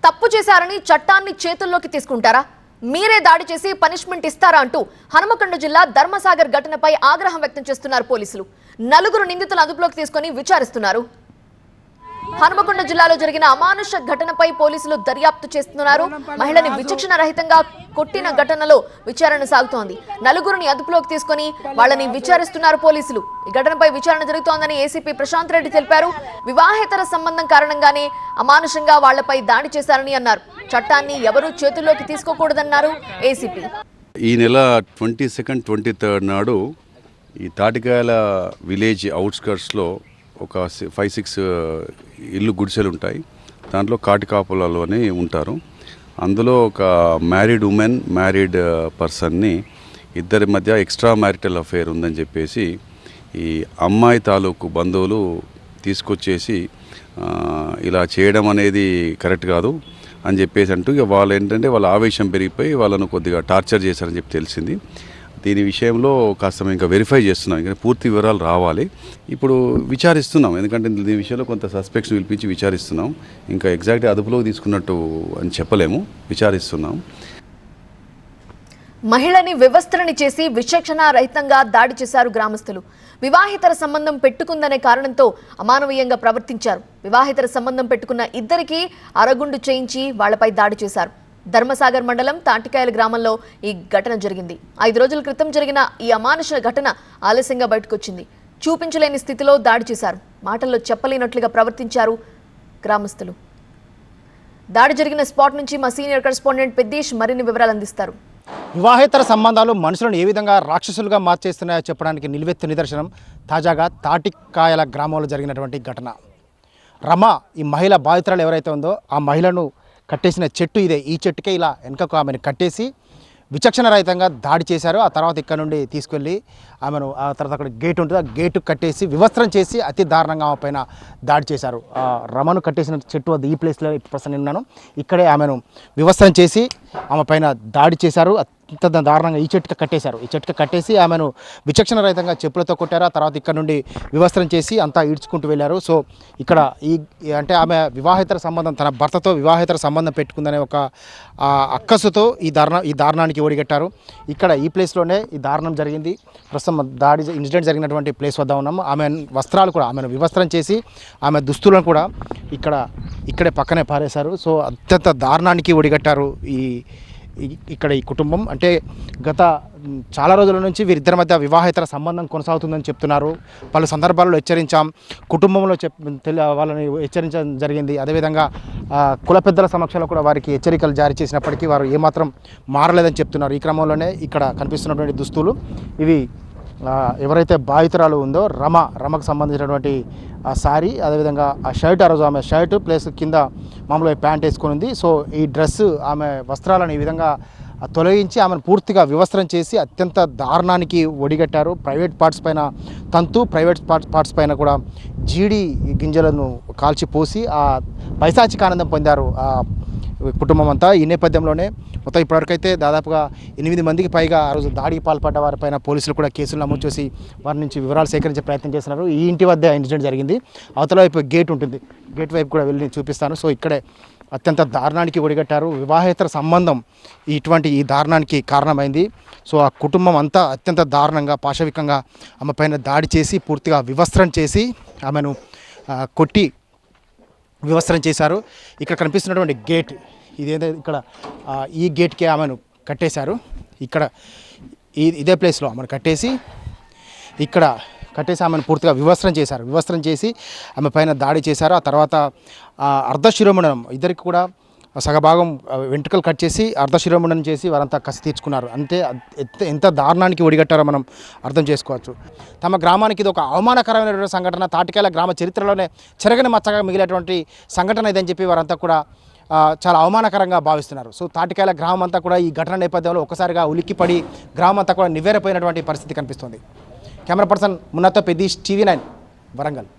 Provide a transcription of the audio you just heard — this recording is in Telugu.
తప్పు చేశారని చట్టాన్ని చేతుల్లోకి తీసుకుంటారా? మీరే దాడి చేసి పనిష్మెంట్ ఇస్తారా అంటూ హనుమకొండ జిల్లా ధర్మసాగర్ ఘటనపై ఆగ్రహం వ్యక్తం చేస్తున్నారు పోలీసులు. 4 నిందితులు అదుపులోకి తీసుకొని విచారిస్తున్నారు. హనుమకొండ జిల్లాలో జరిగిన అమానుష ఘటనపై పోలీసులు దర్యాప్తు చేస్తున్నారు. మహిళని విచక్షణ రహితంగా కొట్టిన ఘటనలో విచారణ సాగుతోంది. 4 అదుపులోకి తీసుకొని వాళ్ళని విచారిస్తున్నారు పోలీసులు. ఈ ఘటనపై విచారణ జరుగుతోందని ఏసీపీ ప్రశాంత్ రెడ్డి తెలిపారు. వివాహేతర సంబంధం కారణంగానే అమానుషంగా వాళ్లపై దాడి చేశారని అన్నారు. చట్టాన్ని ఎవరూ చేతుల్లోకి తీసుకోకూడదన్నారు ఏసీపీ. ఈ నెల 22, 23 నాడు ఈ తాటికాయల విలేజ్ అవుట్స్కర్ట్స్లో ఒక 5-6 ఇల్లు గుడిసెలు ఉంటాయి. దాంట్లో కాటికాపులలోనే ఉంటారు. అందులో ఒక మ్యారీడ్ ఉమెన్, మ్యారీడ్ పర్సన్ని ఇద్దరి మధ్య ఎక్స్ట్రా మ్యారిటల్ అఫేర్ ఉందని చెప్పేసి ఈ అమ్మాయి తాలూకు బంధువులు తీసుకొచ్చేసి ఇలా చేయడం అనేది కరెక్ట్ కాదు అని చెప్పేసి అంటూ ఇక వాళ్ళు ఏంటంటే వాళ్ళ ఆవేశం పెరిగిపోయి వాళ్ళను కొద్దిగా టార్చర్ చేశారని చెప్పి తెలిసింది. దీని విషయంలో కాస్త ఇంకా వెరిఫై చేస్తున్నాం. ఇంకా పూర్తి వివరాలు రావాలి. ఇప్పుడు విచారిస్తున్నాం, ఎందుకంటే దీని విషయంలో కొంత సస్పెక్ట్స్ పిలిపించి విచారిస్తున్నాం. ఇంకా ఎగ్జాక్ట్గా అదుపులోకి తీసుకున్నట్టు అని చెప్పలేము, విచారిస్తున్నాం. మహిళని వివస్త్రని చేసి విచక్షణ రహితంగా దాడి చేశారు గ్రామస్తులు. వివాహేతర సంబంధం పెట్టుకుందనే కారణంతో అమానవీయంగా ప్రవర్తించారు. వివాహేతర సంబంధం పెట్టుకున్న ఇద్దరికి అరగుండు చేయించి వాళ్లపై దాడి చేశారు. ధర్మసాగర్ మండలం తాటికాయల గ్రామంలో ఈ ఘటన జరిగింది. 5 రోజుల క్రితం జరిగిన ఈ అమానుష ఘటన ఆలస్యంగా బయటకొచ్చింది. చూపించలేని స్థితిలో దాడి చేశారు. మాటల్లో చెప్పలేనట్లుగా ప్రవర్తించారు గ్రామస్తులు. దాడి జరిగిన స్పాట్ నుంచి మా సీనియర్ కరెస్పాండెంట్ పెద్దీష్ మరిన్ని వివరాలు అందిస్తారు. వివాహేతర సంబంధాలు మనుషులను ఏ విధంగా రాక్షసులుగా మార్చేస్తున్నాయో చెప్పడానికి నిలువెత్తు నిదర్శనం తాజాగా తాటికాయల గ్రామంలో జరిగినటువంటి ఘటన. రమ, ఈ మహిళ బాధితురాలు ఎవరైతే ఉందో ఆ మహిళను కట్టేసిన చెట్టు ఇదే. ఈ చెట్టుకే ఇలా వెనకకు ఆమెను కట్టేసి విచక్షణ రహితంగా దాడి చేశారు. ఆ తర్వాత ఇక్కడ నుండి తీసుకెళ్ళి ఆమెను ఆ తర్వాత అక్కడ గేట్ ఉంటుంది, ఆ గేటు కట్టేసి వివస్త్రం చేసి అతి దారుణంగా ఆమె పైన దాడి చేశారు. రమను కట్టేసిన చెట్టు వద్ద ఈ ప్లేస్లో ప్రస్తుతం ఉన్నాను. ఇక్కడే ఆమెను వివస్త్రం చేసి ఆమె పైన దాడి చేశారు. అత్యంత దారుణంగా ఈ చెట్టుకు కట్టేశారు. ఈ చెట్టుకు కట్టేసి ఆమెను విచక్షణ రహితంగా చెప్పులతో కొట్టారు. ఆ తర్వాత ఇక్కడ నుండి వివస్త్రం చేసి అంతా ఈడ్చుకుంటూ వెళ్ళారు. సో ఇక్కడ అంటే ఆమె వివాహేతర సంబంధం, తన భర్తతో వివాహేతర సంబంధం పెట్టుకుందనే ఒక అక్కసుతో ఈ దారుణానికి ఒడిగట్టారు. ఇక్కడ ఈ ప్లేస్లోనే ఈ దారుణం జరిగింది. ప్రస్తుతం దాడి ఇన్సిడెంట్ జరిగినటువంటి ప్లేస్ వద్ద ఉన్నాము. ఆమె వస్త్రాలు కూడా, ఆమెను వివస్త్రం చేసి ఆమె దుస్తులను కూడా ఇక్కడే పక్కనే పారేశారు. సో అత్యంత దారుణానికి ఒడిగట్టారు ఇక్కడ ఈ కుటుంబం. అంటే గత చాలా రోజుల నుంచి వీరిద్దరి మధ్య వివాహేతర సంబంధం కొనసాగుతుందని చెప్తున్నారు. పలు సందర్భాల్లో హెచ్చరించాం, కుటుంబంలో వాళ్ళని హెచ్చరించడం జరిగింది. అదేవిధంగా కుల పెద్దల సమక్షంలో కూడా వారికి హెచ్చరికలు జారీ చేసినప్పటికీ వారు ఏమాత్రం మారలేదని చెప్తున్నారు. ఈ క్రమంలోనే ఇక్కడ కనిపిస్తున్నటువంటి దుస్తులు ఇవి ఎవరైతే బాధితురాలు ఉందో రమకు సంబంధించినటువంటి ఆ శారీ, అదేవిధంగా ఆ షర్ట్, ఆ రోజు ఆమె షర్ట్ ప్లస్ కింద మామూలుగా ప్యాంట్ వేసుకొని ఉంది. సో ఈ డ్రెస్సు, ఆమె వస్త్రాలను ఈ విధంగా తొలగించి ఆమెను పూర్తిగా వివస్త్రం చేసి అత్యంత దారుణానికి ఒడిగట్టారు. ప్రైవేట్ పార్ట్స్ పైన ప్రైవేట్ పార్ట్స్ పైన కూడా జీడి గింజలను కాల్చి పోసి ఆ పైశాచిక ఆనందం పొందారు కుటుంబం అంతా. ఈ నేపథ్యంలోనే మొత్తం ఇప్పటివరకైతే దాదాపుగా 8 మందికి పైగా ఆ రోజు దాడికి పాల్పడ్డ వారిపైన పోలీసులు కూడా కేసులు నమోదు చేసి వారి నుంచి వివరాలు సేకరించే ప్రయత్నం చేస్తున్నారు. ఈ ఇంటి వద్ద ఇన్సిడెంట్ జరిగింది. అవతల వైపు గేట్ ఉంటుంది, గేట్ వైపు కూడా వెళ్ళి చూపిస్తాను. సో ఇక్కడే అత్యంత దారుణానికి ఒడిగట్టారు. వివాహేతర సంబంధం ఈ దారుణానికి కారణమైంది. సో ఆ కుటుంబం అంతా అత్యంత దారుణంగా పాశవికంగా ఆమె పైన దాడి చేసి పూర్తిగా వివస్త్రం చేసి ఆమెను కొట్టి వివస్త్రం చేశారు. ఇక్కడ కనిపిస్తున్నటువంటి గేట్ ఇదేదో, ఇక్కడ ఈ గేట్కే ఆమెను కట్టేశారు. ఇక్కడ ఇదే ప్లేస్లో ఆమెను కట్టేసి ఆమెను పూర్తిగా వివస్త్రం చేశారు. వివస్త్రం చేసి ఆమె పైన దాడి చేశారు. ఆ తర్వాత అర్ధశిరోముండనం, ఇద్దరికి కూడా సగభాగం వెంట్రుకలు కట్ చేసి అర్ధశిరోముండనం చేసి వారంతా కసి తీర్చుకున్నారు. అంతే ఎంత దారుణానికి ఒడిగట్టారో మనం అర్థం చేసుకోవచ్చు. తమ గ్రామానికి ఇది ఒక అవమానకరమైనటువంటి సంఘటన, తాటికాయల గ్రామ చరిత్రలోనే చెరగని మచ్చగా మిగిలేటువంటి సంఘటన ఇదని చెప్పి వారంతా కూడా చాలా అవమానకరంగా భావిస్తున్నారు. సో తాటికాయల గ్రామం అంతా కూడా ఈ ఘటన నేపథ్యంలో ఒక్కసారిగా ఉలిక్కిపడి గ్రామం అంతా కూడా నివ్వెరపోయినటువంటి పరిస్థితి కనిపిస్తుంది. కెమెరా పర్సన్ మున్నాతో పెద్దీష్, TV9 వరంగల్.